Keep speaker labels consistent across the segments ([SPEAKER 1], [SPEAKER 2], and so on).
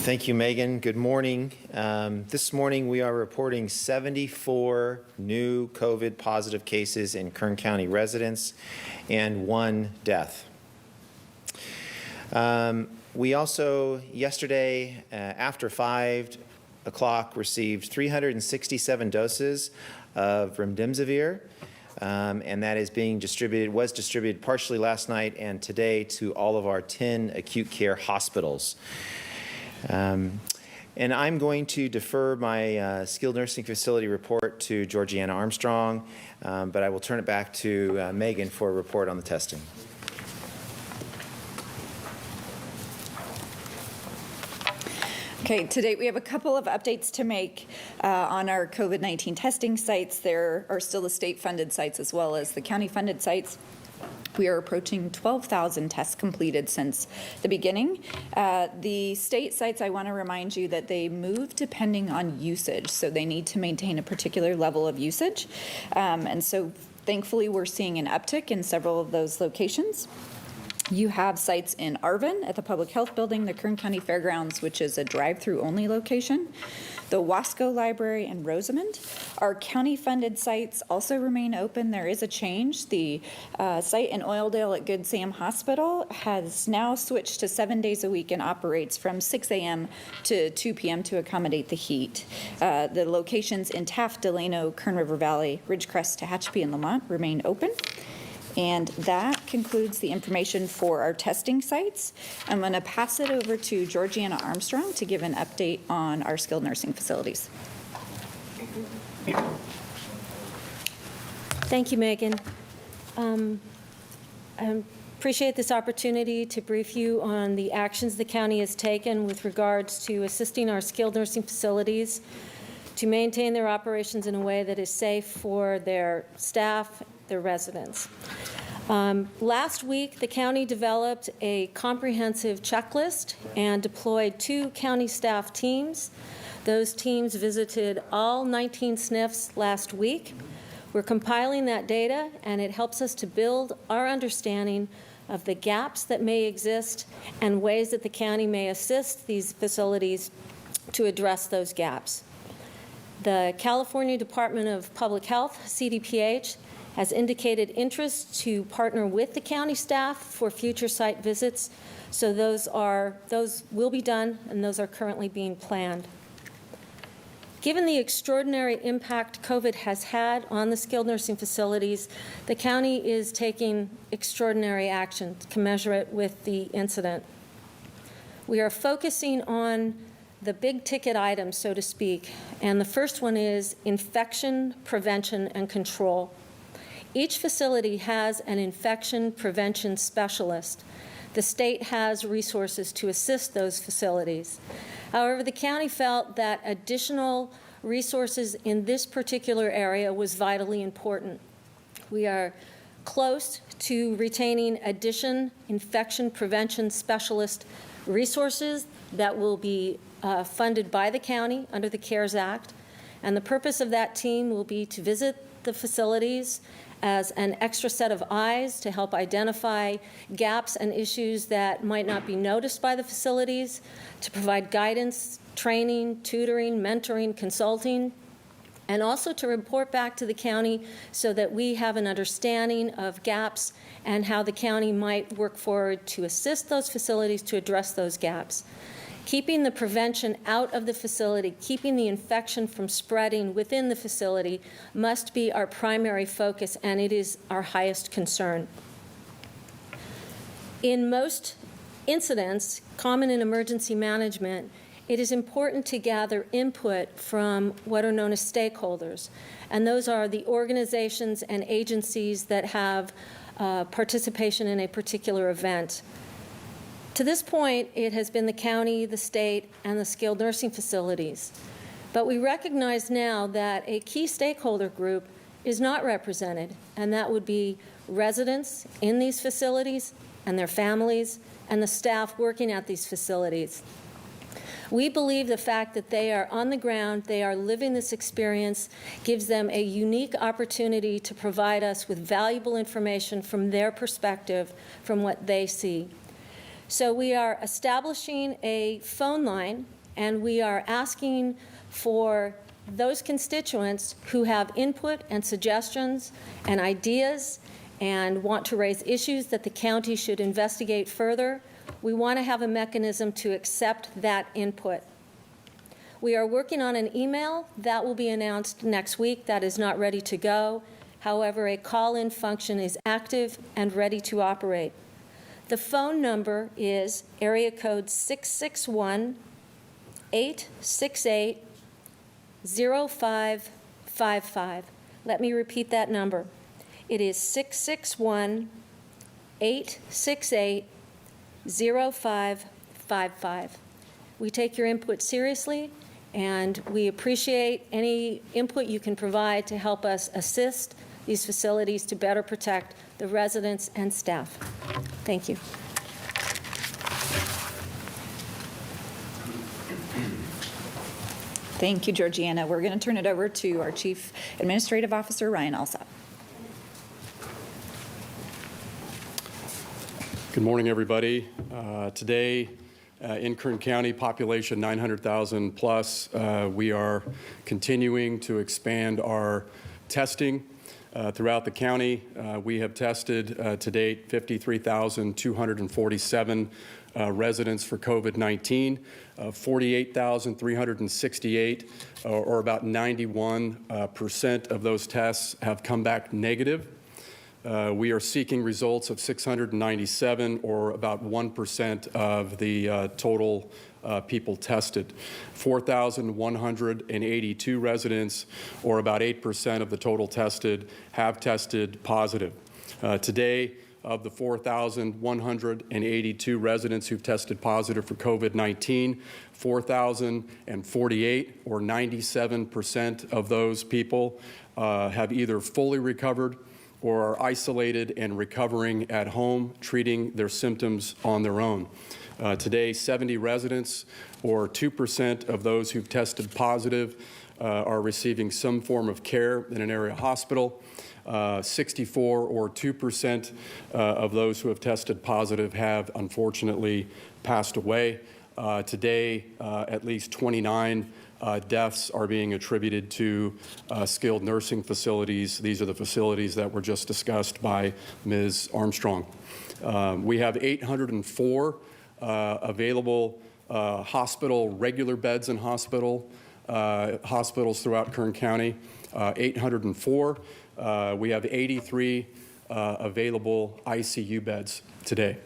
[SPEAKER 1] Thank you, Megan. Good morning. This morning we are reporting 74 new COVID positive cases in Kern County residents and 1 death. We also, yesterday, after 5 o'clock, received 367 doses of remdesivir, and that is was distributed partially last night and today to all of our 10 acute care hospitals. And I'm going to defer my skilled nursing facility report to Georgiana Armstrong, but I will turn it back to Megan for a report on the testing.
[SPEAKER 2] Okay, today we have a couple of updates to make on our COVID-19 testing sites. There are still the state-funded sites as well as the county-funded sites. We are approaching 12,000 tests completed since the beginning. The state sites, I want to remind you that they move depending on usage, so they need to maintain a particular level of usage. And so thankfully we're seeing an uptick in several of those locations. You have sites in Arvin at the Public Health Building, the Kern County Fairgrounds, which is a drive-through only location, the Wasco Library, and Rosamond. Our county-funded sites also remain open. There is a change. The site in Oildale at Good Sam Hospital has now switched to 7 days a week and operates from 6 a.m. to 2 p.m. to accommodate the heat. The locations in Taft, Delano, Kern River Valley, Ridgecrest, Tehachapi, and Lamont remain open. And that concludes the information for our testing sites. I'm going to pass it over to Georgiana Armstrong to give an update on our skilled nursing facilities.
[SPEAKER 3] Thank you, Megan. I appreciate this opportunity to brief you on the actions the county has taken with regards to assisting our skilled nursing facilities to maintain their operations in a way that is safe for their staff, their residents. Last week, the county developed a comprehensive checklist and deployed 2 county staff teams. Those teams visited all 19 SNFs last week. We're compiling that data, and it helps us to build our understanding of the gaps that may exist and ways that the county may assist these facilities to address those gaps. The California Department of Public Health, CDPH, has indicated interest to partner with the county staff for future site visits. So those will be done, and those are currently being planned. Given the extraordinary impact COVID has had on the skilled nursing facilities, the county is taking extraordinary action to commensurate with the incident. We are focusing on the big ticket items, so to speak, and the first one is infection prevention and control. Each facility has an infection prevention specialist. The state has resources to assist those facilities. However, the county felt that additional resources in this particular area was vitally important. We are close to retaining additional infection prevention specialist resources that will be funded by the county under the CARES Act. And the purpose of that team will be to visit the facilities as an extra set of eyes to help identify gaps and issues that might not be noticed by the facilities, to provide guidance, training, tutoring, mentoring, consulting, and also to report back to the county so that we have an understanding of gaps and how the county might work forward to assist those facilities to address those gaps. Keeping the prevention out of the facility, keeping the infection from spreading within the facility must be our primary focus, and it is our highest concern. In most incidents, common in emergency management, it is important to gather input from what are known as stakeholders, and those are the organizations and agencies that have participation in a particular event. To this point, it has been the county, the state, and the skilled nursing facilities. But we recognize now that a key stakeholder group is not represented, and that would be residents in these facilities and their families and the staff working at these facilities. We believe the fact that they are on the ground, they are living this experience, gives them a unique opportunity to provide us with valuable information from their perspective, from what they see. So we are establishing a phone line, and we are asking for those constituents who have input and suggestions and ideas and want to raise issues that the county should investigate further. We want to have a mechanism to accept that input. We are working on an email that will be announced next week. That is not ready to go. However, a call-in function is active and ready to operate. The phone number is area code 661-868-0555. Let me repeat that number. It is 661-868-0555. We take your input seriously, and we appreciate any input you can provide to help us assist these facilities to better protect the residents and staff. Thank you.
[SPEAKER 2] Thank you, Georgiana. We're going to turn it over to our Chief Administrative Officer, Ryan Alsop.
[SPEAKER 4] Good morning, everybody. Today, in Kern County, population 900,000 plus, we are continuing to expand our testing throughout the county. We have tested to date 53,247 residents for COVID-19, 48,368, or about 91% of those tests have come back negative. We are seeking results of 697, or about 1% of the total people tested. 4,182 residents, or about 8% of the total tested, have tested positive. Today, of the 4,182 residents who've tested positive for COVID-19, 4,048, or 97% of those people have either fully recovered or are isolated and recovering at home, treating their symptoms on their own. Today, 70 residents, or 2% of those who've tested positive, are receiving some form of care in an area hospital. 64, or 2% of those who have tested positive have unfortunately passed away. Today, at least 29 deaths are being attributed to skilled nursing facilities. These are the facilities that were just discussed by Ms. Armstrong. We have 804 available hospital regular beds in hospitals throughout Kern County. 804. We have 83 available ICU beds today.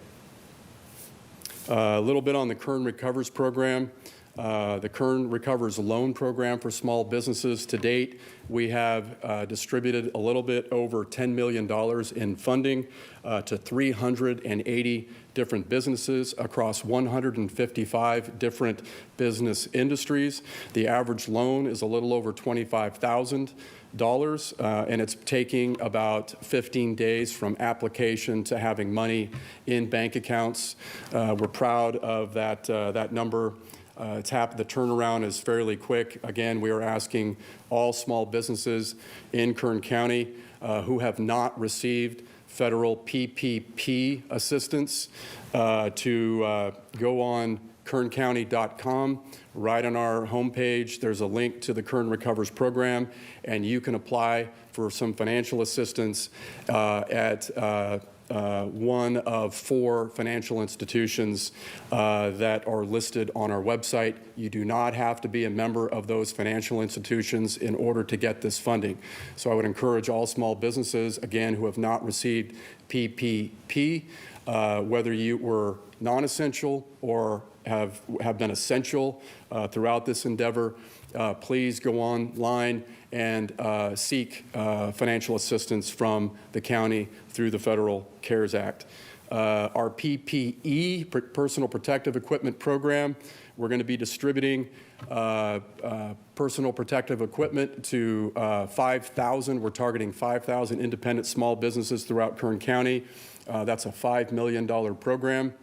[SPEAKER 4] A little bit on the Kern Recovers program. The Kern Recovers loan program for small businesses. To date, we have distributed a little bit over $10 million in funding to 380 different businesses across 155 different business industries. The average loan is a little over $25,000, and it's taking about 15 days from application to having money in bank accounts. We're proud of that number. The turnaround is fairly quick. Again, we are asking all small businesses in Kern County who have not received federal PPP assistance to go on kerncounty.com. Right on our homepage, there's a link to the Kern Recovers program, and you can apply for some financial assistance at one of 4 financial institutions that are listed on our website. You do not have to be a member of those financial institutions in order to get this funding. So I would encourage all small businesses, again, who have not received PPP, whether you were non-essential or have been essential throughout this endeavor, please go online and seek financial assistance from the county through the Federal CARES Act. Our PPE, Personal Protective Equipment Program, we're going to be distributing personal protective equipment to 5,000. We're targeting 5,000 independent small businesses throughout Kern County. That's a $5 million program.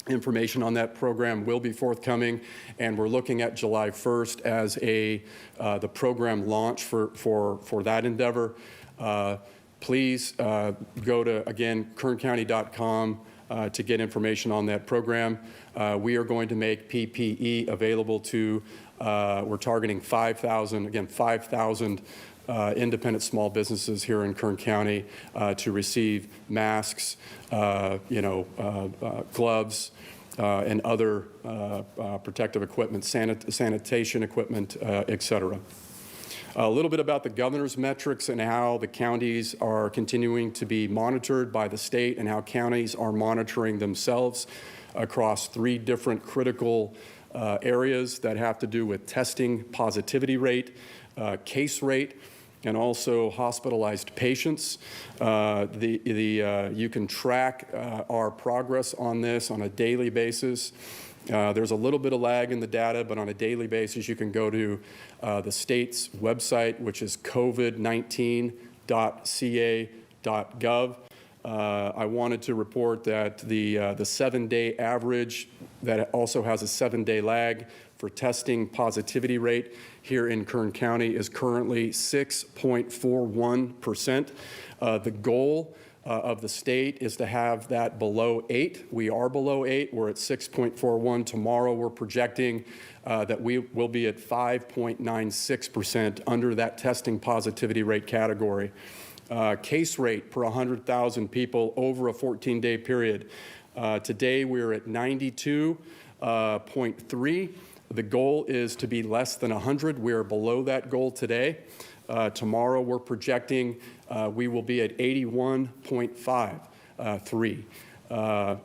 [SPEAKER 4] Information on that program will be forthcoming, and we're looking at July 1st as the program launch for that endeavor. Please go to, again, kerncounty.com, to get information on that program. We are going to make PPE available to, we're targeting 5,000 independent small businesses here in Kern County to receive masks, gloves, and other protective equipment, sanitation equipment, et cetera. A little bit about the governor's metrics and how the counties are continuing to be monitored by the state and how counties are monitoring themselves across 3 different critical areas that have to do with testing positivity rate, case rate, and also hospitalized patients. You can track our progress on this on a daily basis. There's a little bit of lag in the data, but on a daily basis, you can go to the state's website, which is covid19.ca.gov. I wanted to report that the 7-day average that also has a 7-day lag for testing positivity rate here in Kern County is currently 6.41%. The goal of the state is to have that below 8. We are below 8. We're at 6.41. Tomorrow we're projecting that we will be at 5.96% under that testing positivity rate category. Case rate per 100,000 people over a 14-day period. Today we're at 92.3. The goal is to be less than 100. We are below that goal today. Tomorrow we're projecting we will be at 81.53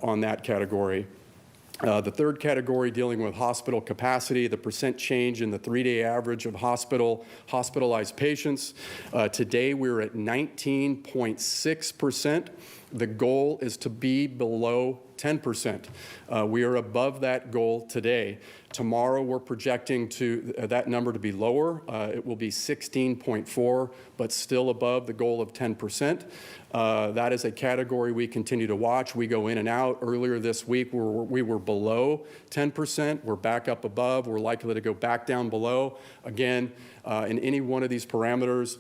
[SPEAKER 4] on that category. The third category dealing with hospital capacity, the percent change in the 3-day average of hospitalized patients. Today we're at 19.6%. The goal is to be below 10%. We are above that goal today. Tomorrow we're projecting that number to be lower. It will be 16.4, but still above the goal of 10%. That is a category we continue to watch. We go in and out. Earlier this week we were below 10%. We're back up above. We're likely to go back down below. Again, in any one of these parameters,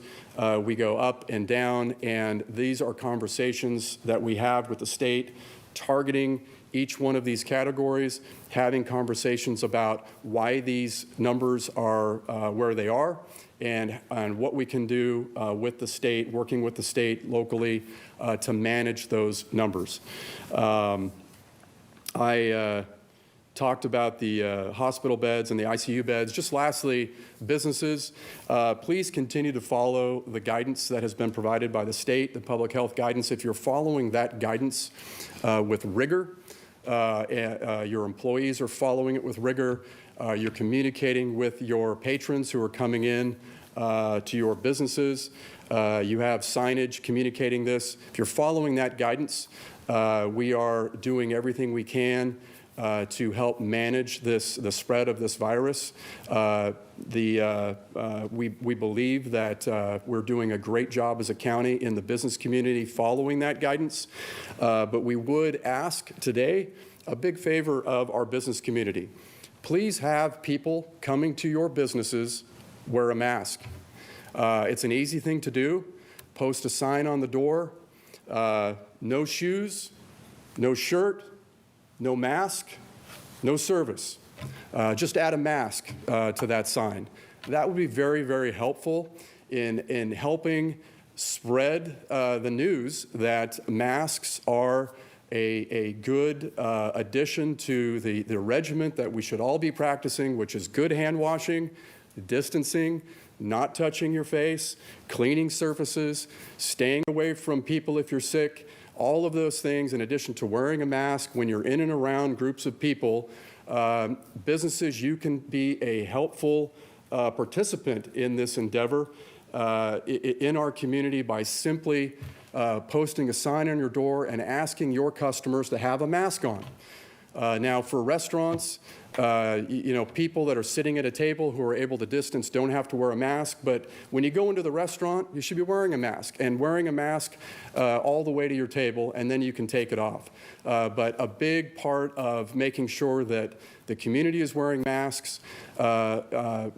[SPEAKER 4] we go up and down, and these are conversations that we have with the state targeting each one of these categories, having conversations about why these numbers are where they are, and what we can do with the state, working with the state locally to manage those numbers. I talked about the hospital beds and the ICU beds. Just lastly, businesses, please continue to follow the guidance that has been provided by the state, the public health guidance. If you're following that guidance with rigor, your employees are following it with rigor, you're communicating with your patrons who are coming in to your businesses, you have signage communicating this. If you're following that guidance, we are doing everything we can to help manage the spread of this virus. We believe that we're doing a great job as a county in the business community following that guidance. But we would ask today a big favor of our business community. Please have people coming to your businesses wear a mask. It's an easy thing to do. Post a sign on the door, no shoes, no shirt, no mask, no service. Just add a mask to that sign. That would be very, very helpful in helping spread the news that masks are a good addition to the regimen that we should all be practicing, which is good hand washing, distancing, not touching your face, cleaning surfaces, staying away from people if you're sick. All of those things, in addition to wearing a mask when you're in and around groups of people, businesses, you can be a helpful participant in this endeavor in our community by simply posting a sign on your door and asking your customers to have a mask on. Now, for restaurants, people that are sitting at a table who are able to distance don't have to wear a mask, but when you go into the restaurant, you should be wearing a mask, and wearing a mask all the way to your table, and then you can take it off. But a big part of making sure that the community is wearing masks, are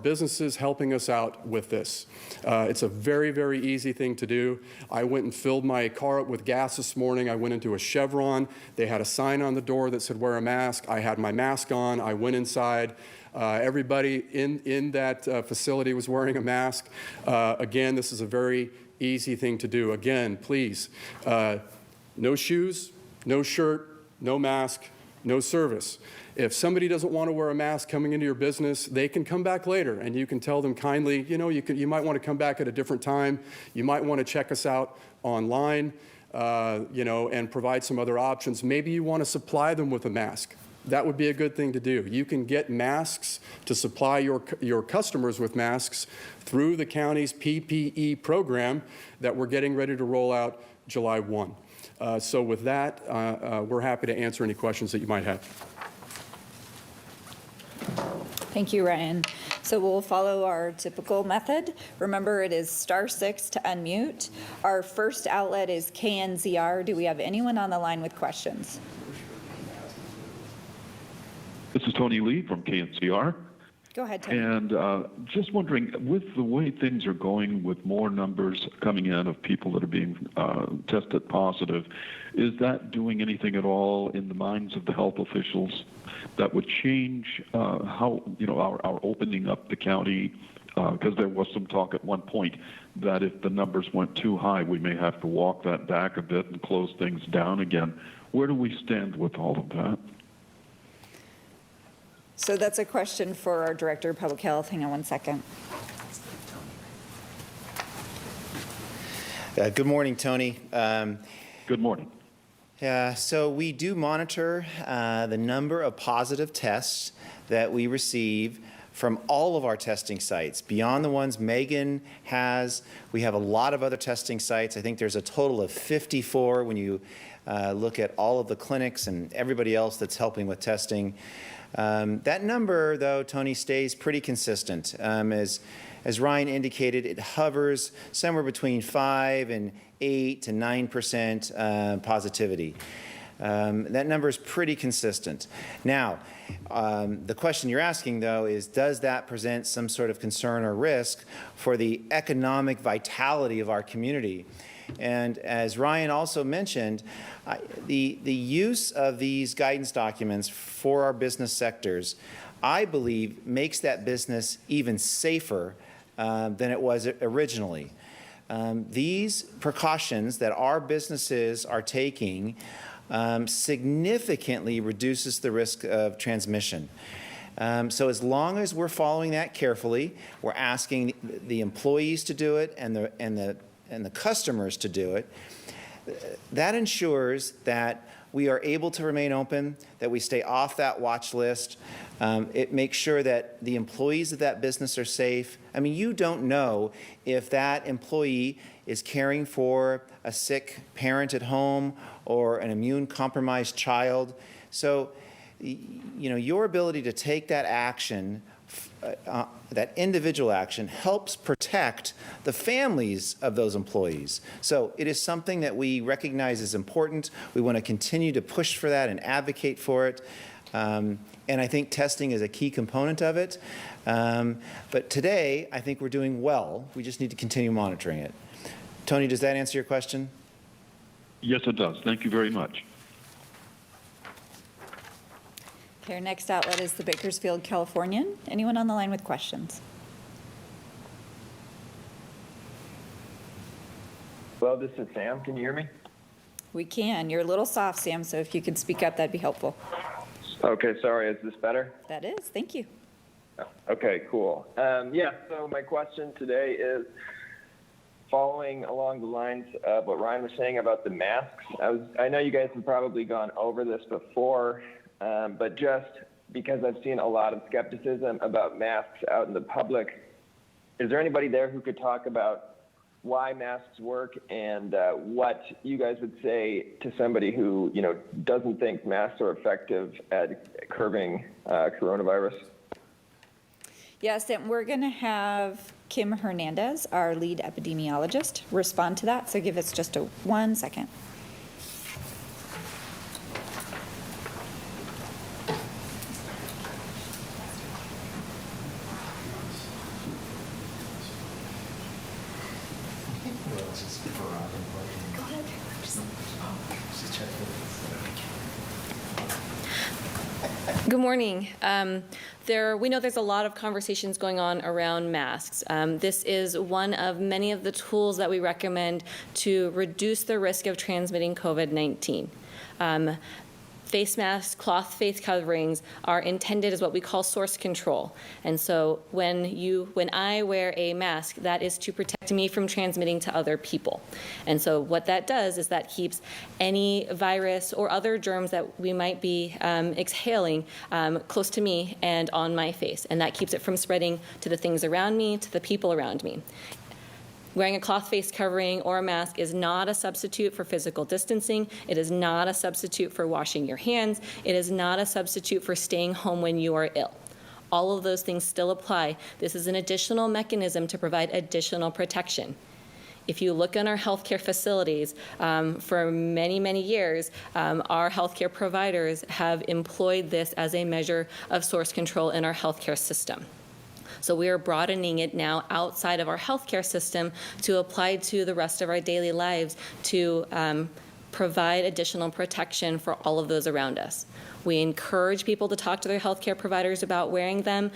[SPEAKER 4] businesses helping us out with this? It's a very, very easy thing to do. I went and filled my car up with gas this morning. I went into a Chevron. They had a sign on the door that said wear a mask. I had my mask on. I went inside. Everybody in that facility was wearing a mask. Again, this is a very easy thing to do. Again, please, no shoes, no shirt, no mask, no service. If somebody doesn't want to wear a mask coming into your business, they can come back later, and you can tell them kindly, you might want to come back at a different time. You might want to check us out online, and provide some other options. Maybe you want to supply them with a mask. That would be a good thing to do. You can get masks to supply your customers with masks through the county's PPE program that we're getting ready to roll out July 1. So with that, we're happy to answer any questions that you might have.
[SPEAKER 2] Thank you, Ryan. So we'll follow our typical method. Remember, it is *6 to unmute. Our first outlet is KNZR. Do we have anyone on the line with questions?
[SPEAKER 5] This is Tony Lee from KNCR.
[SPEAKER 2] Go ahead, Tony.
[SPEAKER 5] And just wondering, with the way things are going, with more numbers coming in of people that are being tested positive, is that doing anything at all in the minds of the health officials that would change how, our opening up the county? Because there was some talk at one point that if the numbers went too high, we may have to walk that back a bit and close things down again. Where do we stand with all of that?
[SPEAKER 2] So that's a question for our Director of Public Health. Hang on one second.
[SPEAKER 1] Good morning, Tony.
[SPEAKER 5] Good morning.
[SPEAKER 1] So we do monitor the number of positive tests that we receive from all of our testing sites. Beyond the ones Megan has, we have a lot of other testing sites. I think there's a total of 54 when you look at all of the clinics and everybody else that's helping with testing. That number, though, Tony, stays pretty consistent. As Ryan indicated, it hovers somewhere between 5 and 8 to 9% positivity. That number is pretty consistent. Now, the question you're asking, though, is does that present some sort of concern or risk for the economic vitality of our community? And as Ryan also mentioned, the use of these guidance documents for our business sectors, I believe, makes that business even safer than it was originally. These precautions that our businesses are taking significantly reduces the risk of transmission. So as long as we're following that carefully, we're asking the employees to do it and the customers to do it, that ensures that we are able to remain open, that we stay off that watch list. It makes sure that the employees of that business are safe. I mean, you don't know if that employee is caring for a sick parent at home or an immune-compromised child. So, your ability to take that action, that individual action, helps protect the families of those employees. So it is something that we recognize is important. We want to continue to push for that and advocate for it. And I think testing is a key component of it. But today, I think we're doing well. We just need to continue monitoring it. Tony, does that answer your question?
[SPEAKER 5] Yes, it does. Thank you very much.
[SPEAKER 2] Okay, our next outlet is the Bakersfield Californian. Anyone on the line with questions?
[SPEAKER 6] Hello, this is Sam. Can you hear me?
[SPEAKER 2] We can. You're a little soft, Sam, so if you could speak up, that'd be helpful.
[SPEAKER 6] Okay, sorry. Is this better?
[SPEAKER 2] That is. Thank you.
[SPEAKER 6] Okay, cool. So my question today is following along the lines of what Ryan was saying about the masks. I know you guys have probably gone over this before, but just because I've seen a lot of skepticism about masks out in the public, is there anybody there who could talk about why masks work and what you guys would say to somebody who, doesn't think masks are effective at curbing coronavirus?
[SPEAKER 2] Yes, and we're going to have Kim Hernandez, our lead epidemiologist, respond to that. So give us just 1 second.
[SPEAKER 7] Good morning. We know there's a lot of conversations going on around masks. This is one of many of the tools that we recommend to reduce the risk of transmitting COVID-19. Face masks, cloth face coverings are intended as what we call source control. And so when I wear a mask, that is to protect me from transmitting to other people. And so what that does is that keeps any virus or other germs that we might be exhaling close to me and on my face. And that keeps it from spreading to the things around me, to the people around me. Wearing a cloth face covering or a mask is not a substitute for physical distancing. It is not a substitute for washing your hands. It is not a substitute for staying home when you are ill. All of those things still apply. This is an additional mechanism to provide additional protection. If you look in our healthcare facilities, for many, many years, our healthcare providers have employed this as a measure of source control in our healthcare system. So we are broadening it now outside of our healthcare system to apply to the rest of our daily lives to provide additional protection for all of those around us. We encourage people to talk to their healthcare providers about wearing them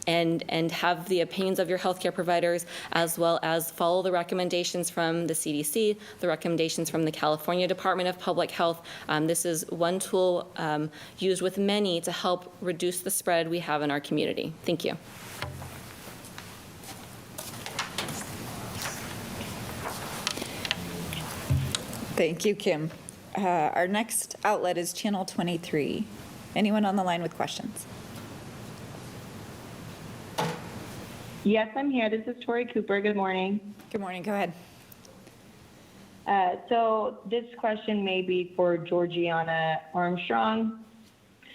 [SPEAKER 7] and have the opinions of your healthcare providers, as well as follow the recommendations from the CDC, the recommendations from the California Department of Public Health. This is one tool used with many to help reduce the spread we have in our community. Thank you.
[SPEAKER 2] Thank you, Kim. Our next outlet is Channel 23. Anyone on the line with questions?
[SPEAKER 8] Yes, I'm here. This is Tori Cooper. Good morning.
[SPEAKER 2] Good morning. Go ahead.
[SPEAKER 8] So this question may be for Georgiana Armstrong.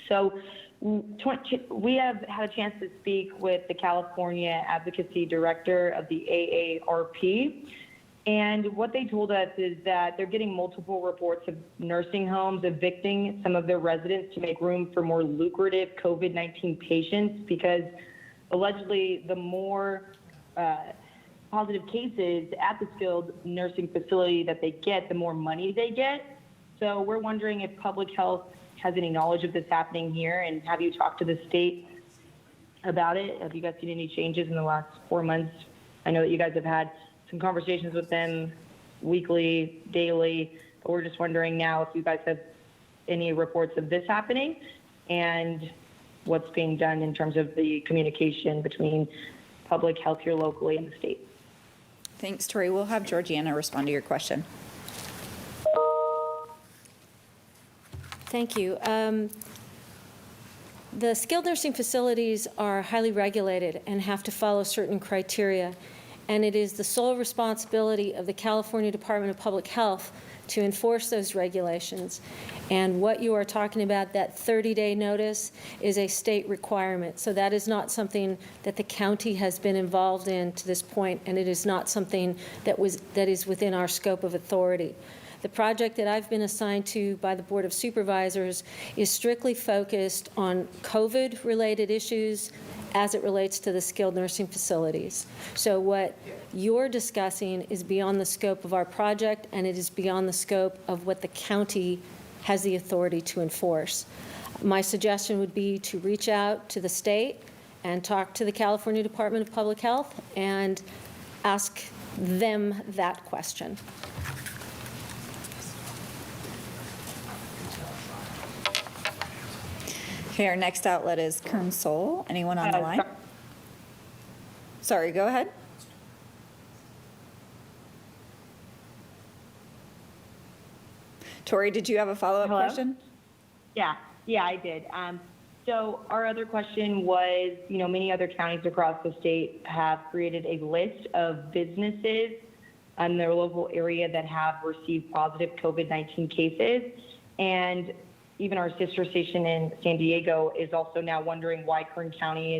[SPEAKER 8] So we have had a chance to speak with the California Advocacy Director of the AARP. And what they told us is that they're getting multiple reports of nursing homes evicting some of their residents to make room for more lucrative COVID-19 patients because allegedly the more positive cases at the skilled nursing facility that they get, the more money they get. So we're wondering if public health has any knowledge of this happening here, and have you talked to the state about it? Have you guys seen any changes in the last 4 months? I know that you guys have had some conversations with them weekly, daily, but we're just wondering now if you guys have any reports of this happening and what's being done in terms of the communication between public health here locally and the state.
[SPEAKER 2] Thanks, Tori. We'll have Georgiana respond to your question.
[SPEAKER 3] Thank you. The skilled nursing facilities are highly regulated and have to follow certain criteria, and it is the sole responsibility of the California Department of Public Health to enforce those regulations. And what you are talking about, that 30-day notice, is a state requirement. So that is not something that the county has been involved in to this point, and it is not something that is within our scope of authority. The project that I've been assigned to by the Board of Supervisors is strictly focused on COVID-related issues as it relates to the skilled nursing facilities. So what you're discussing is beyond the scope of our project, and it is beyond the scope of what the county has the authority to enforce. My suggestion would be to reach out to the state and talk to the California Department of Public Health and ask them that question.
[SPEAKER 2] Okay, our next outlet is Kern Soul. Anyone on the line? Sorry, go ahead. Tori, did you have a follow-up
[SPEAKER 8] Hello?
[SPEAKER 2] question?
[SPEAKER 8] Yeah, I did. So our other question was, many other counties across the state have created a list of businesses in their local area that have received positive COVID-19 cases. And even our sister station in San Diego is also now wondering why Kern County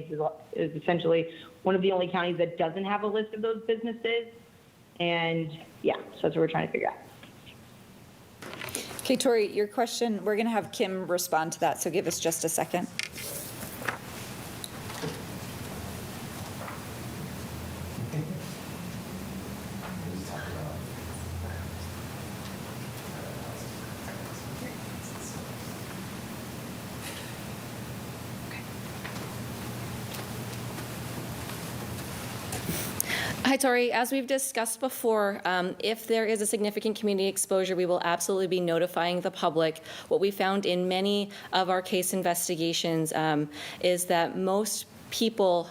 [SPEAKER 8] is essentially one of the only counties that doesn't have a list of those businesses. And yeah, so that's what we're trying to figure out.
[SPEAKER 2] Okay, Tori, your question, we're going to have Kim respond to that, so give us just a second.
[SPEAKER 7] Hi, Tori. As we've discussed before, if there is a significant community exposure, we will absolutely be notifying the public. What we found in many of our case investigations is that most people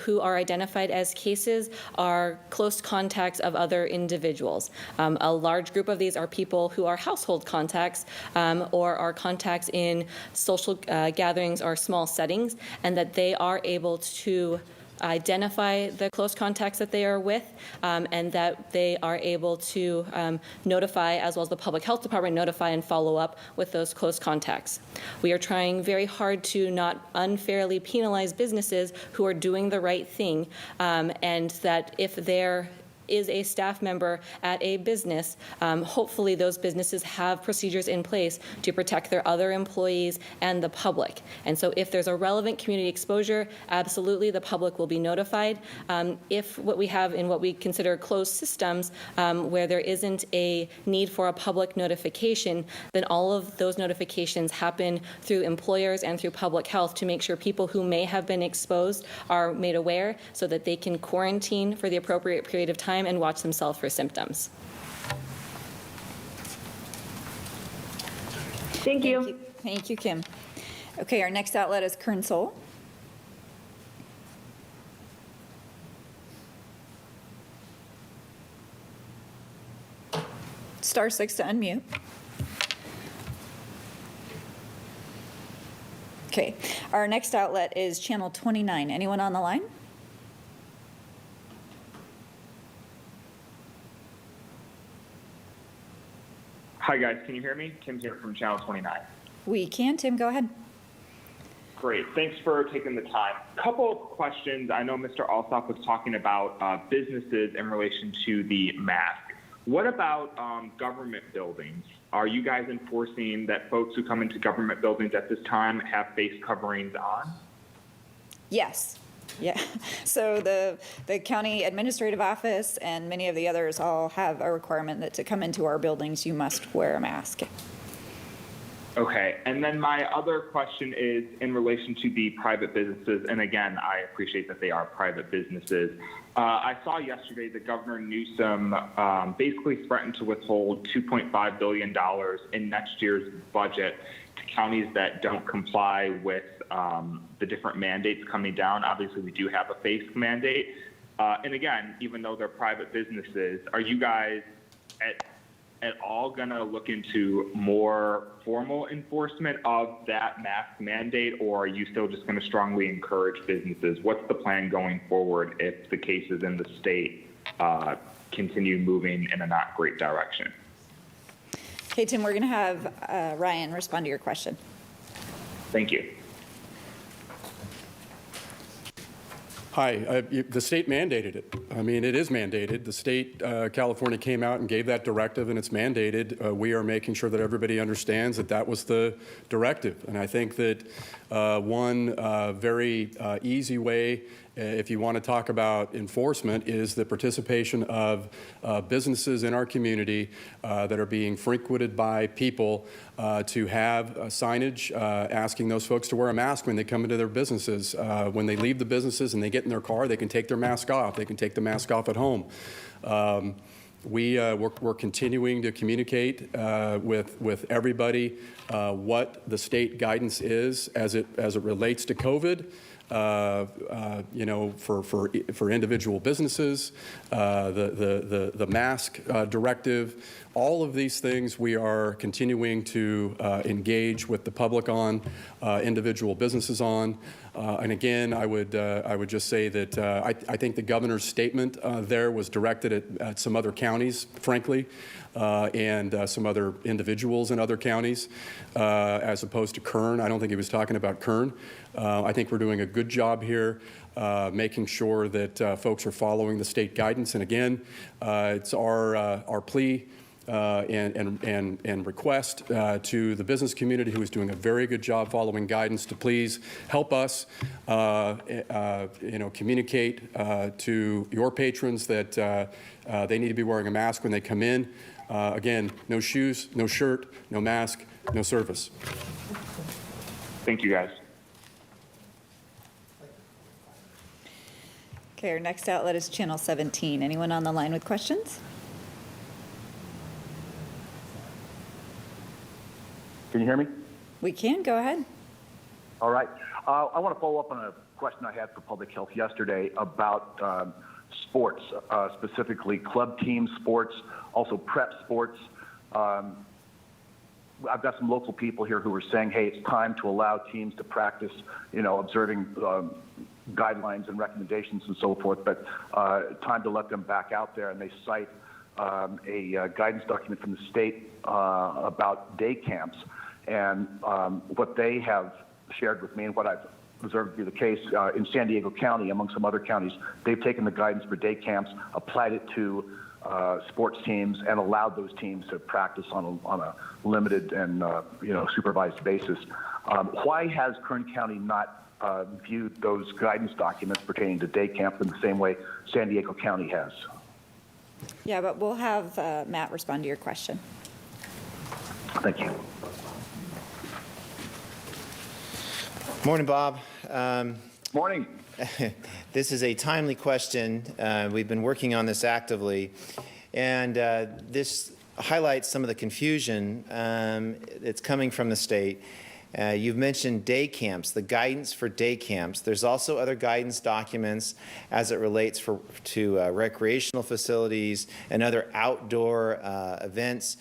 [SPEAKER 7] who are identified as cases are close contacts of other individuals. A large group of these are people who are household contacts or are contacts in social gatherings or small settings, and that they are able to identify the close contacts that they are with, and that they are able to notify, as well as the public health department, notify and follow up with those close contacts. We are trying very hard to not unfairly penalize businesses who are doing the right thing, and that if there is a staff member at a business, hopefully those businesses have procedures in place to protect their other employees and the public. And so if there's a relevant community exposure, absolutely the public will be notified. If what we have in what we consider closed systems, where there isn't a need for a public notification, then all of those notifications happen through employers and through public health to make sure people who may have been exposed are made aware so that they can quarantine for the appropriate period of time and watch themselves for symptoms.
[SPEAKER 8] Thank you.
[SPEAKER 2] Thank you, Kim. Okay, our next outlet is Kern Soul. Star 6 to unmute. Okay, our next outlet is channel 29. Anyone on the line?
[SPEAKER 9] Hi guys, can you hear me? Tim's here from Channel 29.
[SPEAKER 2] We can. Tim, go ahead.
[SPEAKER 9] Great, thanks for taking the time. Couple of questions. I know Mr. Alsop was talking about businesses in relation to the mask. What about government buildings? Are you guys enforcing that folks who come into government buildings at this time have face coverings on?
[SPEAKER 2] Yes. Yeah. So the county administrative office and many of the others all have a requirement that to come into our buildings, you must wear a mask.
[SPEAKER 9] Okay, and then my other question is in relation to the private businesses, and again, I appreciate that they are private businesses. I saw yesterday that Governor Newsom basically threatened to withhold $2.5 billion in next year's budget to counties that don't comply with the different mandates coming down. Obviously, we do have a face mandate. And again, even though they're private businesses, are you guys at all going to look into more formal enforcement of that mask mandate, or are you still just going to strongly encourage businesses? What's the plan going forward if the cases in the state continue moving in a not great direction?
[SPEAKER 2] Okay, Tim, we're going to have Ryan respond to your question.
[SPEAKER 9] Thank you.
[SPEAKER 4] Hi, the state mandated it. I mean, it is mandated. The state, California came out and gave that directive, and it's mandated. We are making sure that everybody understands that that was the directive. And I think that one very easy way, if you want to talk about enforcement, is the participation of businesses in our community that are being frequented by people to have signage asking those folks to wear a mask when they come into their businesses. When they leave the businesses and they get in their car, they can take their mask off. They can take the mask off at home. We're continuing to communicate with everybody what the state guidance is as it relates to COVID. You know, for individual businesses, the mask directive, all of these things we are continuing to engage with the public on, individual businesses on. And again, I would just say that I think the governor's statement there was directed at some other counties, frankly, and some other individuals in other counties, as opposed to Kern. I don't think he was talking about Kern. I think we're doing a good job here, making sure that folks are following the state guidance. And again, it's our plea and request to the business community, who is doing a very good job following guidance, to please help us, communicate to your patrons that they need to be wearing a mask when they come in. Again, no shoes, no shirt, no mask, no service.
[SPEAKER 9] Thank you, guys.
[SPEAKER 2] Okay, our next outlet is Channel 17. Anyone on the line with questions?
[SPEAKER 10] Can you hear me?
[SPEAKER 2] We can, go ahead.
[SPEAKER 10] All right. I want to follow up on a question I had for Public Health yesterday about sports, specifically club team sports, also prep sports. I've got some local people here who are saying, hey, it's time to allow teams to practice, observing guidelines and recommendations and so forth, but time to let them back out there. And they cite a guidance document from the state about day camps. And what they have shared with me and what I've observed to be the case in San Diego County, among some other counties, they've taken the guidance for day camps, applied it to sports teams, and allowed those teams to practice on a limited and supervised basis. Why has Kern County not viewed those guidance documents pertaining to day camp in the same way San Diego County has?
[SPEAKER 2] Yeah, but we'll have Matt respond to your question.
[SPEAKER 10] Thank you.
[SPEAKER 1] Morning, Bob.
[SPEAKER 10] Morning.
[SPEAKER 1] This is a timely question. We've been working on this actively, and this highlights some of the confusion that's coming from the state. You've mentioned day camps, the guidance for day camps. There's also other guidance documents as it relates to recreational facilities and other outdoor events,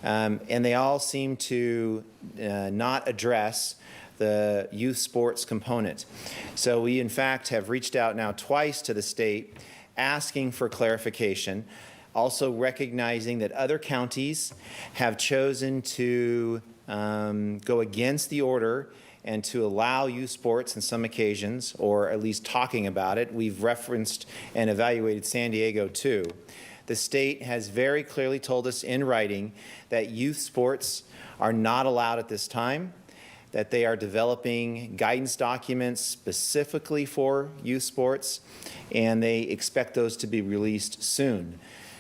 [SPEAKER 1] and they all seem to not address the youth sports component. So we, in fact, have reached out now twice to the state asking for clarification, also recognizing that other counties have chosen to go against the order and to allow youth sports in some occasions, or at least talking about it. We've referenced and evaluated San Diego too. The state has very clearly told us in writing that youth sports are not allowed at this time, that they are developing guidance documents specifically for youth sports, and they expect those to be released soon.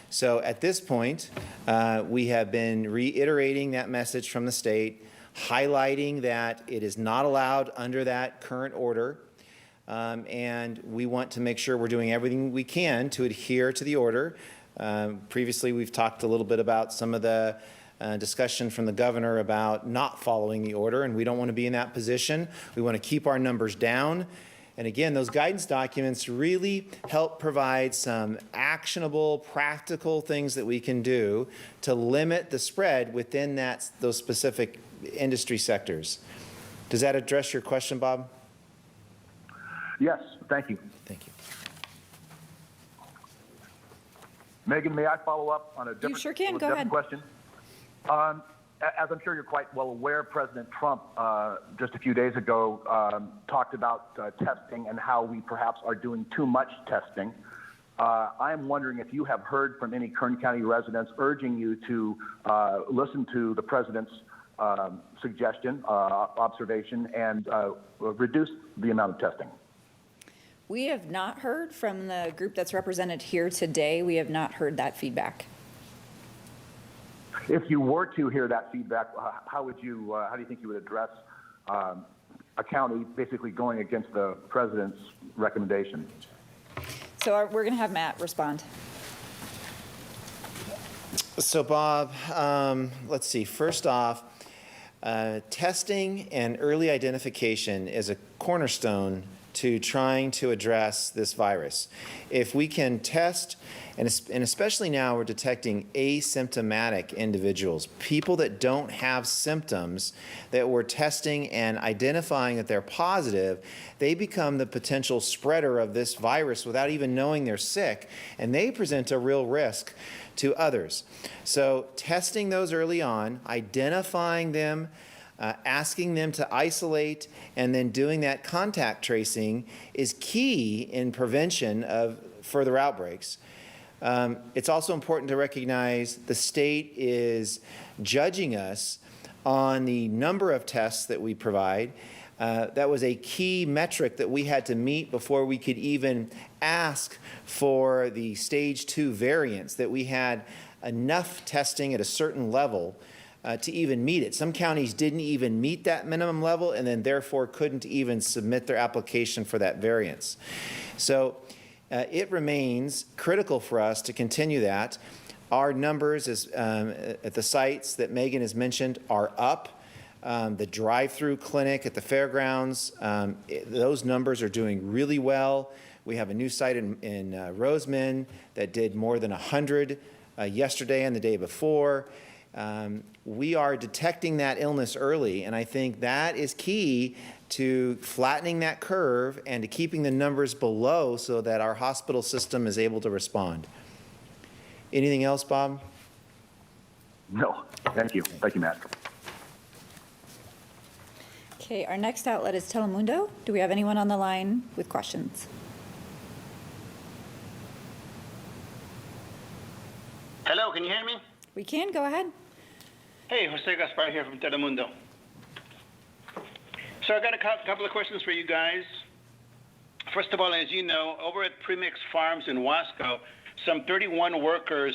[SPEAKER 1] So at this point, we have been reiterating that message from the state, highlighting that it is not allowed under that current order, and we want to make sure we're doing everything we can to adhere to the order. Previously, we've talked a little bit about some of the discussion from the governor about not following the order, and we don't want to be in that position. We want to keep our numbers down. And again, those guidance documents really help provide some actionable, practical things that we can do to limit the spread within those specific industry sectors. Does that address your question, Bob?
[SPEAKER 10] Yes, thank you.
[SPEAKER 1] Thank you.
[SPEAKER 10] Megan, may I follow up on a different,
[SPEAKER 2] You sure can. Go ahead.
[SPEAKER 10] question? As I'm sure you're quite well aware, President Trump just a few days ago talked about testing and how we perhaps are doing too much testing. I am wondering if you have heard from any Kern County residents urging you to listen to the President's suggestion, observation, and reduce the amount of testing.
[SPEAKER 2] We have not heard from the group that's represented here today. We have not heard that feedback.
[SPEAKER 10] If you were to hear that feedback, how do you think you would address a county basically going against the President's recommendation?
[SPEAKER 2] So we're going to have Matt respond.
[SPEAKER 1] So Bob, let's see. First off, testing and early identification is a cornerstone to trying to address this virus. If we can test, and especially now we're detecting asymptomatic individuals, people that don't have symptoms, that we're testing and identifying that they're positive, they become the potential spreader of this virus without even knowing they're sick, and they present a real risk to others. So testing those early on, identifying them, asking them to isolate, and then doing that contact tracing is key in prevention of further outbreaks. It's also important to recognize the state is judging us on the number of tests that we provide. That was a key metric that we had to meet before we could even ask for the stage 2 variants, that we had enough testing at a certain level to even meet it. Some counties didn't even meet that minimum level and then therefore couldn't even submit their application for that variance. So it remains critical for us to continue that. Our numbers at the sites that Megan has mentioned are up. The drive-through clinic at the fairgrounds, those numbers are doing really well. We have a new site in Roseman that did more than 100 yesterday and the day before. We are detecting that illness early, and I think that is key to flattening that curve and to keeping the numbers below so that our hospital system is able to respond. Anything else, Bob?
[SPEAKER 10] No, thank you. Thank you, Matt.
[SPEAKER 2] Okay, our next outlet is Telemundo. Do we have anyone on the line with questions?
[SPEAKER 11] Hello, can you hear me?
[SPEAKER 2] We can, go ahead.
[SPEAKER 11] Hey, Jose Gaspar here from Telemundo. So I got a couple of questions for you guys. First of all, as you know, over at Premix Farms in Wasco, some 31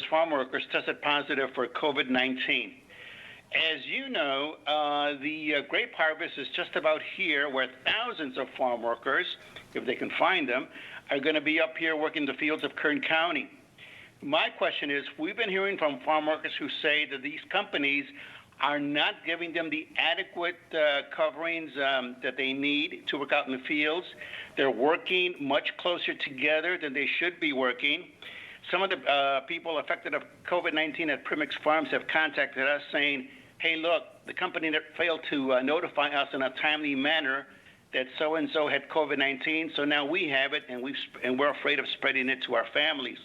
[SPEAKER 11] farm workers, tested positive for COVID-19. As you know, the grape harvest is just about here, where thousands of farm workers, if they can find them, are going to be up here working the fields of Kern County. My question is, we've been hearing from farm workers who say that these companies are not giving them the adequate coverings that they need to work out in the fields. They're working much closer together than they should be working. Some of the people affected of COVID-19 at Premix Farms have contacted us saying, hey, look, the company that failed to notify us in a timely manner that so-and-so had COVID-19, so now we have it, and we're afraid of spreading it to our families.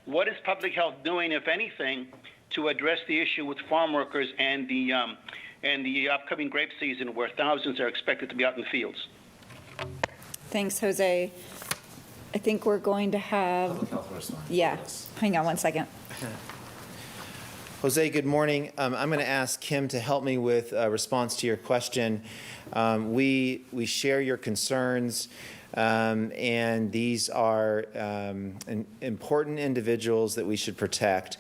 [SPEAKER 11] What is public health doing, if anything, to address the issue with farm workers and the upcoming grape season where thousands are expected to be out in the fields?
[SPEAKER 2] Thanks, Jose. I think we're going to have, yeah, hang on one second.
[SPEAKER 1] Jose, good morning. I'm going to ask Kim to help me with a response to your question. We share your concerns, and these are important individuals that we should protect.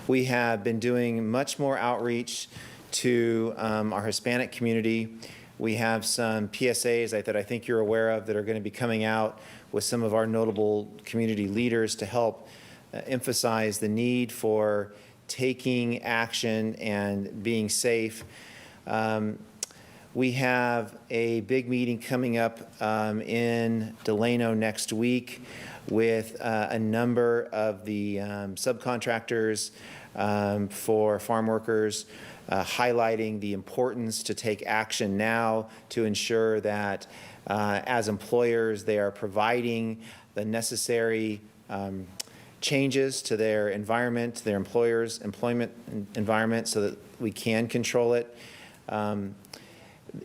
[SPEAKER 1] We have been doing much more outreach to our Hispanic community. We have some PSAs that I think you're aware of that are going to be coming out with some of our notable community leaders to help emphasize the need for taking action and being safe. We have a big meeting coming up in Delano next week with a number of the subcontractors for farm workers, highlighting the importance to take action now to ensure that as employers they are providing the necessary changes to their environment, their employers' employment environment, so that we can control it.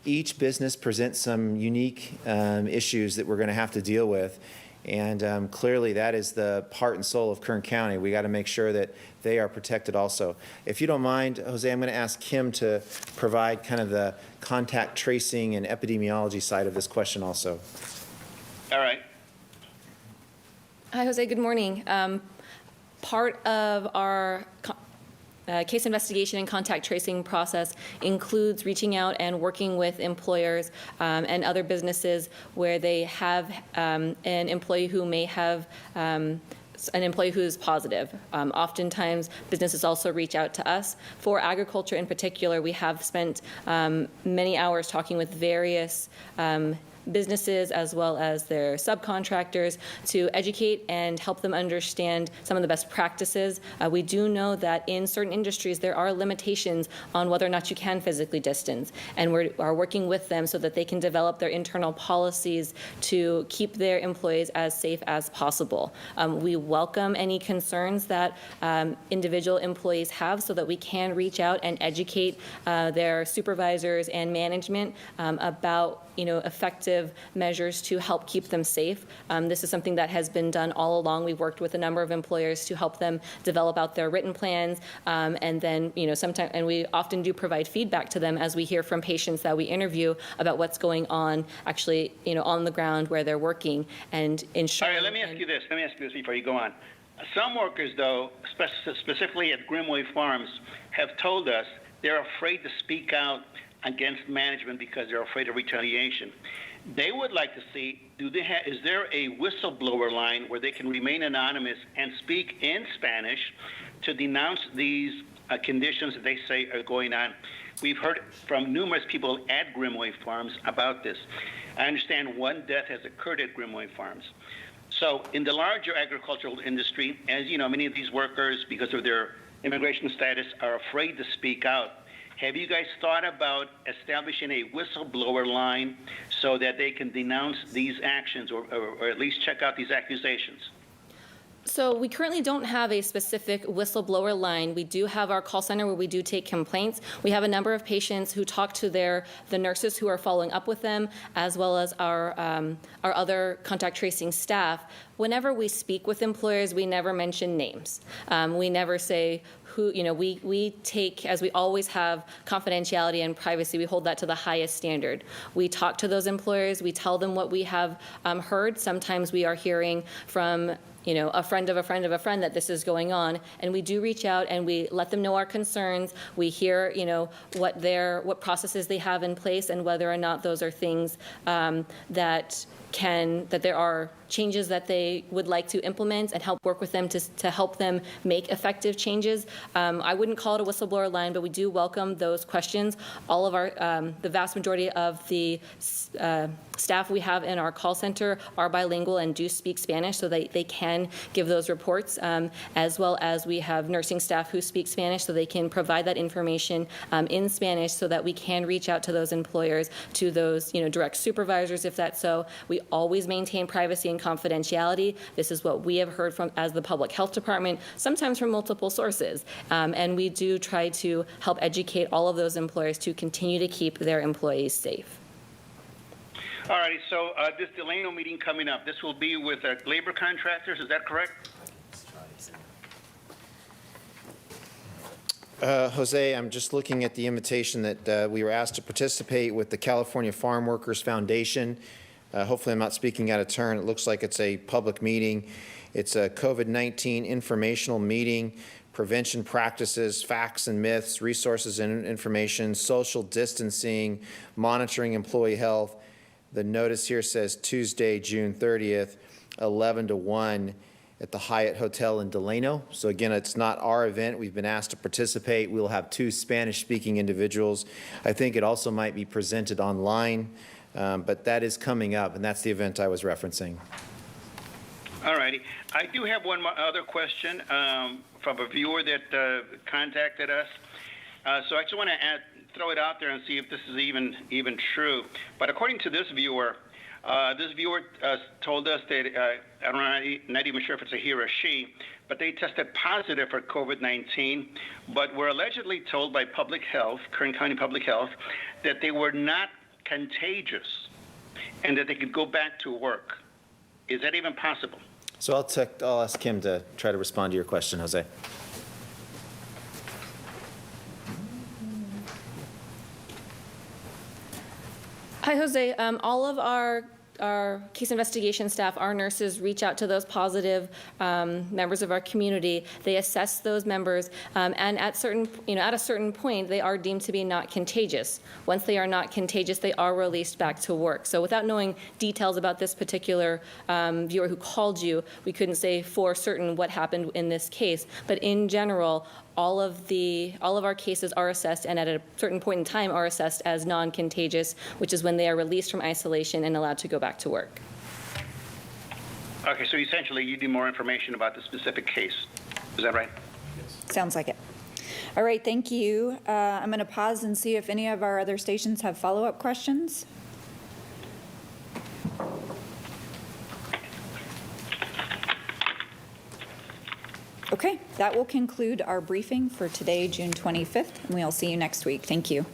[SPEAKER 1] Each business presents some unique issues that we're going to have to deal with, and clearly that is the heart and soul of Kern County. We got to make sure that they are protected also. If you don't mind, Jose, I'm going to ask Kim to provide kind of the contact tracing and epidemiology side of this question also.
[SPEAKER 11] All right.
[SPEAKER 7] Hi, Jose. Good morning. Part of our case investigation and contact tracing process includes reaching out and working with employers and other businesses where they have an employee who may have an employee who is positive. Oftentimes, businesses also reach out to us. For agriculture in particular, we have spent many hours talking with various businesses as well as their subcontractors to educate and help them understand some of the best practices. We do know that in certain industries there are limitations on whether or not you can physically distance, and we are working with them so that they can develop their internal policies to keep their employees as safe as possible. We welcome any concerns that individual employees have so that we can reach out and educate their supervisors and management about effective measures to help keep them safe. This is something that has been done all along. We've worked with a number of employers to help them develop out their written plans, and then sometimes, and we often do provide feedback to them as we hear from patients that we interview about what's going on actually on the ground where they're working and ensuring.
[SPEAKER 11] All right, let me ask you this before you go on. Some workers, though, specifically at Grimway Farms, have told us they're afraid to speak out against management because they're afraid of retaliation. They would like to see, is there a whistleblower line where they can remain anonymous and speak in Spanish to denounce these conditions that they say are going on? We've heard from numerous people at Grimway Farms about this. I understand one death has occurred at Grimway Farms. So in the larger agricultural industry, as you know, many of these workers, because of their immigration status, are afraid to speak out. Have you guys thought about establishing a whistleblower line so that they can denounce these actions or at least check out these accusations?
[SPEAKER 7] So we currently don't have a specific whistleblower line. We do have our call center where we do take complaints. We have a number of patients who talk to the nurses who are following up with them, as well as our other contact tracing staff. Whenever we speak with employers, we never mention names. We never say who, we take, as we always have, confidentiality and privacy. We hold that to the highest standard. We talk to those employers. We tell them what we have heard. Sometimes we are hearing from a friend of a friend of a friend that this is going on, and we do reach out and we let them know our concerns. We hear, what processes they have in place and whether or not those are things that there are changes that they would like to implement and help work with them to help them make effective changes. I wouldn't call it a whistleblower line, but we do welcome those questions. All of the vast majority of the staff we have in our call center are bilingual and do speak Spanish, so they can give those reports, as well as we have nursing staff who speak Spanish, so they can provide that information in Spanish so that we can reach out to those employers, to those direct supervisors if that's so. We always maintain privacy and confidentiality. This is what we have heard from as the Public Health Department, sometimes from multiple sources. And we do try to help educate all of those employers to continue to keep their employees safe.
[SPEAKER 11] All righty, so this Delano meeting coming up, this will be with labor contractors, is that correct?
[SPEAKER 1] Jose, I'm just looking at the invitation that we were asked to participate with the California Farm Workers Foundation. Hopefully I'm not speaking out of turn. It looks like it's a public meeting. It's a COVID-19 informational meeting, prevention practices, facts and myths, resources and information, social distancing, monitoring employee health. The notice here says Tuesday, June 30th, 11 to 1 at the Hyatt Hotel in Delano. So again, it's not our event. We've been asked to participate. We'll have 2 Spanish-speaking individuals. I think it also might be presented online. But that is coming up, and that's the event I was referencing.
[SPEAKER 11] All righty. I do have one other question from a viewer that contacted us. So I just want to throw it out there and see if this is even true. But according to this viewer told us that, I'm not even sure if it's a he or a she, but they tested positive for COVID-19, but were allegedly told by Public Health, Kern County Public Health, that they were not contagious and that they could go back to work. Is that even possible?
[SPEAKER 1] So I'll ask Kim to try to respond to your question, Jose.
[SPEAKER 7] Hi, Jose. All of our case investigation staff, our nurses, reach out to those positive members of our community. They assess those members, and at a certain point, they are deemed to be not contagious. Once they are not contagious, they are released back to work. So without knowing details about this particular viewer who called you, we couldn't say for certain what happened in this case. But in general, all of our cases are assessed, and at a certain point in time are assessed as non-contagious, which is when they are released from isolation and allowed to go back to work.
[SPEAKER 11] Okay, so essentially you need more information about the specific case. Is that right?
[SPEAKER 2] Sounds like it. All right, thank you. I'm going to pause and see if any of our other stations have follow-up questions. Okay, that will conclude our briefing for today, June 25th, and we'll see you next week. Thank you.